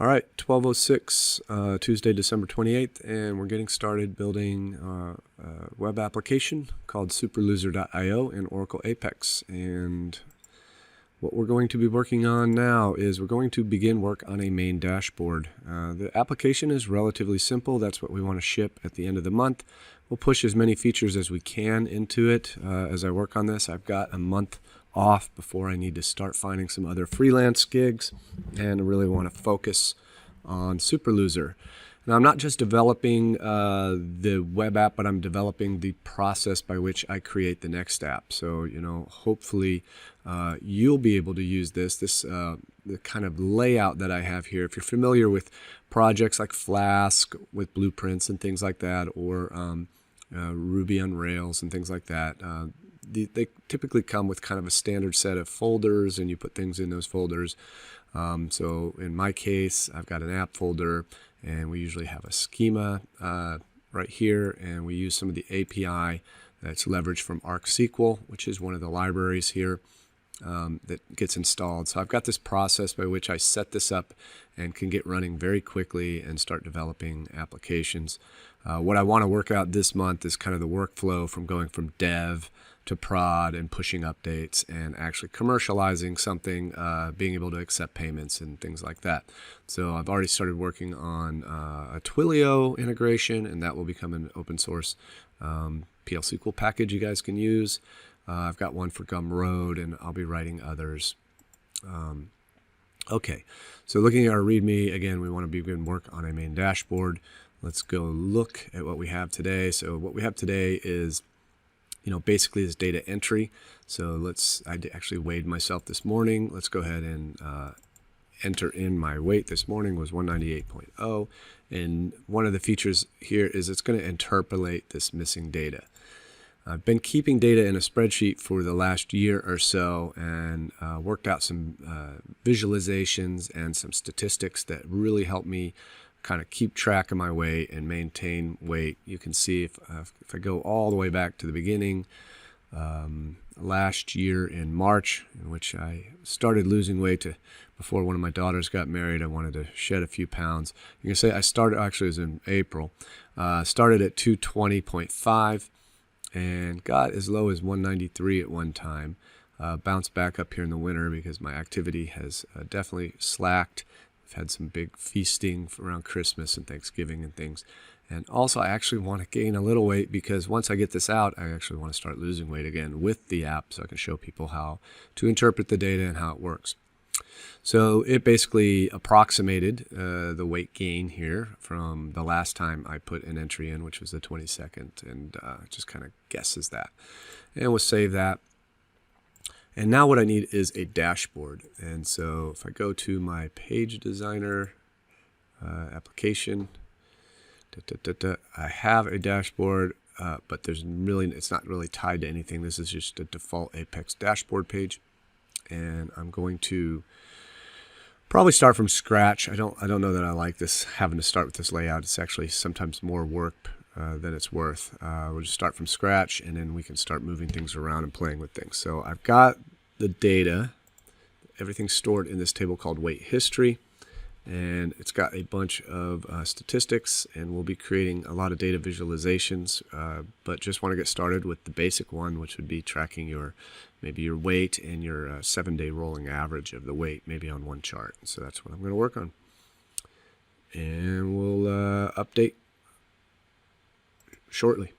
All right, 12:06, Tuesday, December 28th, and we're getting started building a web application called Superloser.io in Oracle Apex. And what we're going to be working on now is we're going to begin work on a main dashboard. The application is relatively simple. That's what we want to ship at the end of the month. We'll push as many features as we can into it as I work on this. I've got a month off before I need to start finding some other freelance gigs, and I really want to focus on Superloser. Now, I'm not just developing the web app, but I'm developing the process by which I create the next app. So, hopefully you'll be able to use this the kind of layout that I have here. If you're familiar with projects like Flask with blueprints and things like that, or Ruby on Rails and things like that, they typically come with kind of a standard set of folders, and you put things in those folders. So in my case, I've got an app folder, and we usually have a schema right here, and we use some of the API that's leveraged from ArcSQL, which is one of the libraries here that gets installed. So I've got this process by which I set this up and can get running very quickly and start developing applications. What I want to work out this month is kind of the workflow from going from dev to prod and pushing updates and actually commercializing something, being able to accept payments and things like that. So I've already started working on a Twilio integration, and that will become an open source PL SQL package you guys can use. I've got one for Gumroad, and I'll be writing others. Okay, so looking at our README, again, we want to begin work on a main dashboard. Let's go look at what we have today. So what we have today is, basically is data entry. So I actually weighed myself this morning. Let's go ahead and enter in my weight this morning was 198.0. And one of the features here is it's going to interpolate this missing data. I've been keeping data in a spreadsheet for the last year or so, and worked out some visualizations and some statistics that really help me kind of keep track of my weight and maintain weight. You can see if I go all the way back to the beginning, last year in March, in which I started losing weight before one of my daughters got married. I wanted to shed a few pounds. You can say I started, actually it was in April, started at 220.5 and got as low as 193 at one time. Bounced back up here in the winter because my activity has definitely slacked. I've had some big feasting around Christmas and Thanksgiving and things. And also I actually want to gain a little weight, because once I get this out, I actually want to start losing weight again with the app, so I can show people how to interpret the data and how it works. So it basically approximated the weight gain here from the last time I put an entry in, which was the 22nd, and just kind of guesses that. And we'll save that. And now what I need is a dashboard. And so if I go to my page designer application, I have a dashboard, but it's not really tied to anything. This is just a default Apex dashboard page. And I'm going to probably start from scratch. I don't know that I like this, having to start with this layout. It's actually sometimes more work than it's worth. We'll just start from scratch, and then we can start moving things around and playing with things. So I've got the data, everything's stored in this table called weight history, and it's got a bunch of statistics, and we'll be creating a lot of data visualizations, but just want to get started with the basic one, which would be tracking maybe your weight and your 7-day rolling average of the weight, maybe on one chart. So that's what I'm going to work on, and we'll update shortly.